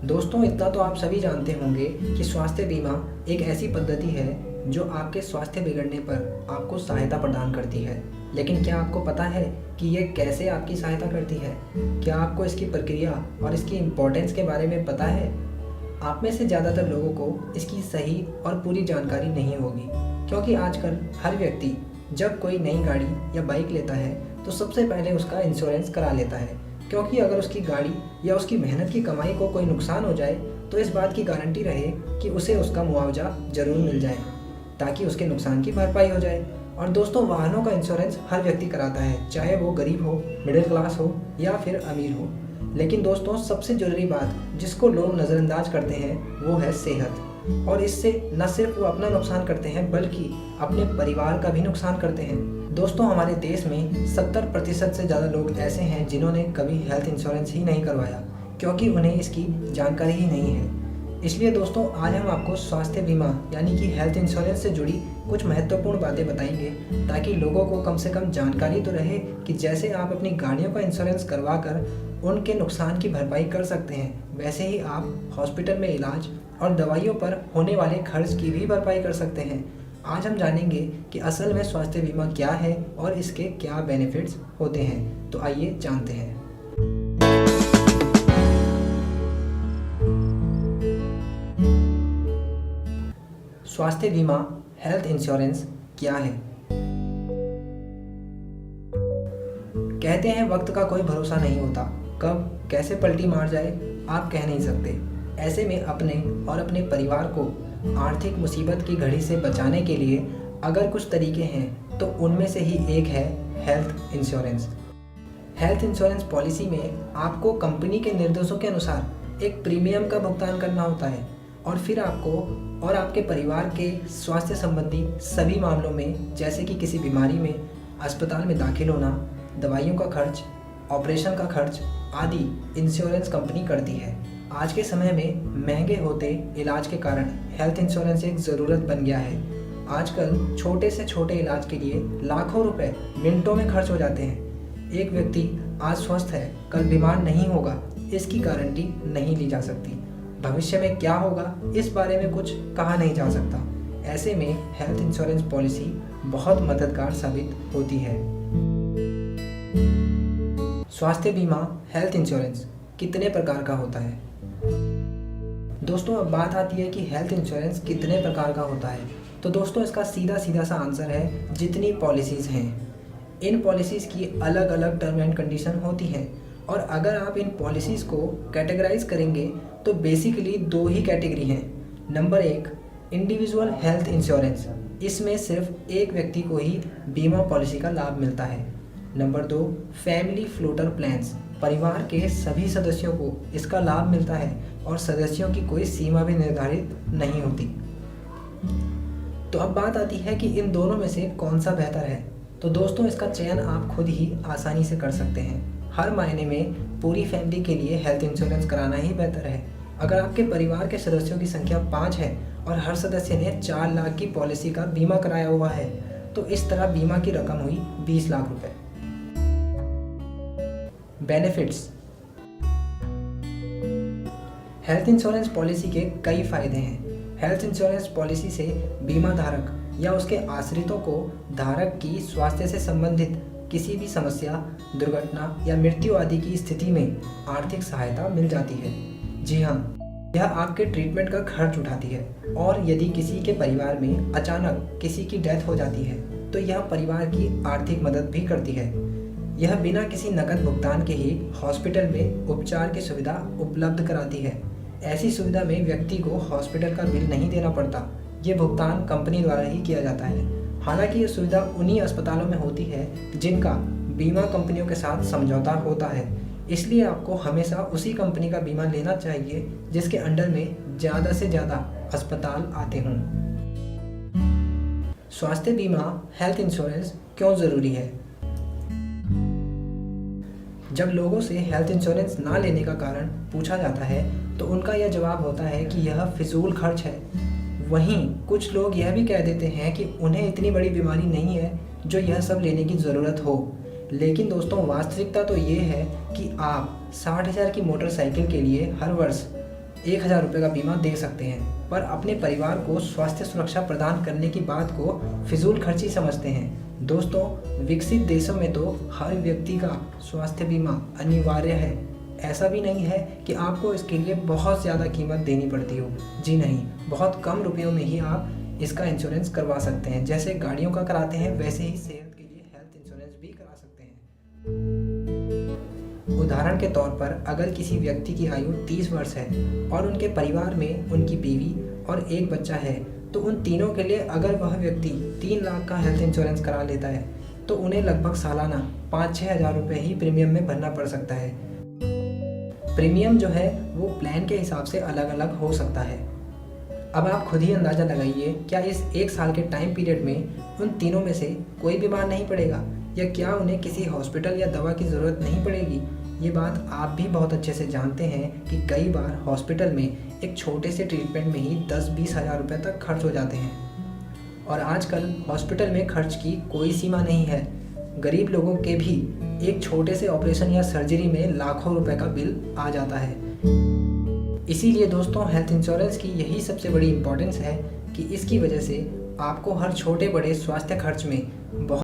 दोस्तों, इतना तो आप सभी जानते होंगे कि स्वास्थ्य बीमा एक ऐसी पद्धति है जो आपके स्वास्थ्य बिगड़ने पर आपको सहायता प्रदान करती है। लेकिन क्या आपको पता है कि ये कैसे आपकी सहायता करती है? क्या आपको इसकी प्रक्रिया और इसकी इम्पोर्टेंस के बारे में पता है? आप में से ज़्यादातर लोगों को इसकी सही और पूरी जानकारी नहीं होगी, क्योंकि आजकल हर व्यक्ति जब कोई नई गाड़ी या बाइक लेता है तो सबसे पहले उसका इंश्योरेंस करा लेता है, क्योंकि अगर उसकी गाड़ी या उसकी मेहनत की कमाई को कोई नुकसान हो जाए तो इस बात की गारंटी रहे कि उसे उसका मुआवजा ज़रूर मिल जाए, ताकि उसके नुकसान की भरपाई हो जाए। और दोस्तों, वाहनों का इंश्योरेंस हर व्यक्ति कराता है, चाहे वो गरीब हो, मिडिल क्लास हो या फिर अमीर हो। लेकिन दोस्तों, सबसे ज़रूरी बात जिसको लोग नज़रअंदाज करते हैं वो है सेहत। और इससे न सिर्फ वो अपना नुकसान करते हैं बल्कि अपने परिवार का भी नुकसान करते हैं। दोस्तों, हमारे देश में 70% से ज़्यादा लोग ऐसे हैं जिन्होंने कभी हेल्थ इंश्योरेंस ही नहीं करवाया, क्योंकि उन्हें इसकी जानकारी ही नहीं है। इसलिए दोस्तों, आज हम आपको स्वास्थ्य बीमा यानी कि हेल्थ इंश्योरेंस से जुड़ी कुछ महत्वपूर्ण बातें बताएंगे, ताकि लोगों को कम से कम जानकारी तो रहे कि जैसे आप अपनी गाड़ियों का इंश्योरेंस करवा कर उनके नुकसान की भरपाई कर सकते हैं, वैसे ही आप हॉस्पिटल में इलाज और दवाइयों पर होने वाले खर्च की भी भरपाई कर सकते हैं। आज हम जानेंगे कि असल में स्वास्थ्य बीमा क्या है और इसके क्या बेनिफिट्स होते हैं। तो आइए जानते हैं। स्वास्थ्य बीमा हेल्थ इंश्योरेंस क्या है? कहते हैं वक्त का कोई भरोसा नहीं होता, कब कैसे पलटी मार जाए आप कह नहीं सकते। ऐसे में अपने और अपने परिवार को आर्थिक मुसीबत की घड़ी से बचाने के लिए अगर कुछ तरीके हैं तो उनमें से ही एक है health insurance. Health insurance policy में आपको कंपनी के निर्देशों के अनुसार एक प्रीमियम का भुगतान करना होता है, और फिर आपको और आपके परिवार के स्वास्थ्य संबंधी सभी मामलों में, जैसे कि किसी बीमारी में अस्पताल में दाखिल होना, दवाइयों का खर्च, ऑपरेशन का खर्च आदि इंश्योरेंस कंपनी करती है। आज के समय में महंगे होते इलाज के कारण हेल्थ इंश्योरेंस एक ज़रूरत बन गया है। आजकल छोटे से छोटे इलाज के लिए लाखों रुपए मिनटों में खर्च हो जाते हैं। एक व्यक्ति आज स्वस्थ है, कल बीमार नहीं होगा, इसकी गारंटी नहीं ली जा सकती। भविष्य में क्या होगा इस बारे में कुछ कहा नहीं जा सकता। ऐसे में हेल्थ इंश्योरेंस पॉलिसी बहुत मददगार साबित होती है। स्वास्थ्य बीमा हेल्थ इंश्योरेंस कितने प्रकार का होता है? दोस्तों, अब बात आती है कि हेल्थ इंश्योरेंस कितने प्रकार का होता है। तो दोस्तों, इसका सीधा सीधा सा आंसर है जितनी पॉलिसीज़ हैं। इन पॉलिसीज़ की अलग अलग टर्म एंड कंडीशन होती हैं, और अगर आप इन पॉलिसीज़ को कैटेगराइज करेंगे तो बेसिकली दो ही कैटेगरी हैं। Number 1, individual health insurance. इसमें सिर्फ एक व्यक्ति को ही बीमा पॉलिसी का लाभ मिलता है। Number 2, family floater plans. परिवार के सभी सदस्यों को इसका लाभ मिलता है और सदस्यों की कोई सीमा भी निर्धारित नहीं होती। तो अब बात आती है कि इन दोनों में से कौन सा बेहतर है। तो दोस्तों, इसका चयन आप खुद ही आसानी से कर सकते हैं। हर मायने में पूरी फैमिली के लिए हेल्थ इंश्योरेंस कराना ही बेहतर है। अगर आपके परिवार के सदस्यों की संख्या 5 है और हर सदस्य ने 4 लाख की पॉलिसी का बीमा कराया हुआ है, तो इस तरह बीमा की रकम हुई 20 लाख रुपए। बेनिफिट्स। हेल्थ इंश्योरेंस पॉलिसी के कई फायदे हैं। हेल्थ इंश्योरेंस पॉलिसी से बीमा धारक या उसके आश्रितों को धारक की स्वास्थ्य से संबंधित किसी भी समस्या, दुर्घटना या मृत्यु आदि की स्थिति में आर्थिक सहायता मिल जाती है। जी हाँ, यह आपके ट्रीटमेंट का खर्च उठाती है, और यदि किसी के परिवार में अचानक किसी की डेथ हो जाती है तो यह परिवार की आर्थिक मदद भी करती है। यह बिना किसी नकद भुगतान के ही हॉस्पिटल में उपचार की सुविधा उपलब्ध कराती है। ऐसी सुविधा में व्यक्ति को हॉस्पिटल का बिल नहीं देना पड़ता, ये भुगतान कंपनी द्वारा ही किया जाता है। हालांकि ये सुविधा उन्हीं अस्पतालों में होती है जिनका बीमा कंपनियों के साथ समझौता होता है। इसलिए आपको हमेशा उसी कंपनी का बीमा लेना चाहिए जिसके अंडर में ज़्यादा से ज़्यादा अस्पताल आते हों। स्वास्थ्य बीमा हेल्थ इंश्योरेंस क्यों ज़रूरी है? जब लोगों से हेल्थ इंश्योरेंस ना लेने का कारण पूछा जाता है तो उनका यह जवाब होता है कि यह फिजूल खर्च है। वहीं कुछ लोग यह भी कह देते हैं कि उन्हें इतनी बड़ी बीमारी नहीं है जो यह सब लेने की ज़रूरत हो। लेकिन दोस्तों, वास्तविकता तो ये है कि आप 60,000 की मोटरसाइकिल के लिए हर वर्ष 1000 रुपये का बीमा दे सकते हैं, पर अपने परिवार को स्वास्थ्य सुरक्षा प्रदान करने की बात को फिजूल खर्ची समझते हैं। दोस्तों, विकसित देशों में तो हर व्यक्ति का स्वास्थ्य बीमा अनिवार्य है। ऐसा भी नहीं है कि आपको इसके लिए बहुत ज़्यादा कीमत देनी पड़ती हो। जी नहीं, बहुत कम रुपयों में ही आप इसका इंश्योरेंस करवा सकते हैं। जैसे गाड़ियों का कराते हैं, वैसे ही सेहत के लिए हेल्थ इंश्योरेंस भी करा सकते हैं। उदाहरण के तौर पर अगर किसी व्यक्ति की आयु 30 वर्ष है और उनके परिवार में उनकी बीवी और एक बच्चा है, तो उन तीनों के लिए अगर वह व्यक्ति 3 लाख का हेल्थ इंश्योरेंस करा लेता है तो उन्हें लगभग सालाना 5-6 हज़ार रुपये ही प्रीमियम में भरना पड़ सकता है। प्रीमियम जो है वो प्लान के हिसाब से अलग अलग हो सकता है। अब आप खुद ही अंदाज़ा लगाइए, क्या इस 1 साल के टाइम पीरियड में उन तीनों में से कोई बीमार नहीं पड़ेगा, या क्या उन्हें किसी हॉस्पिटल या दवा की ज़रूरत नहीं पड़ेगी। ये बात आप भी बहुत अच्छे से जानते हैं कि कई बार हॉस्पिटल में एक छोटे से ट्रीटमेंट में ही 10-20 हज़ार रुपये तक खर्च हो जाते हैं। और आजकल हॉस्पिटल में खर्च की कोई सीमा नहीं है। गरीब लोगों के भी एक छोटे से ऑपरेशन या सर्जरी में लाखों रुपए का बिल आ जाता है। इसीलिए दोस्तों, हेल्थ इंश्योरेंस की यही सबसे बड़ी इम्पोर्टेंस है कि इसकी वजह से आपको हर छोटे बड़े स्वास्थ्य खर्च में बहुत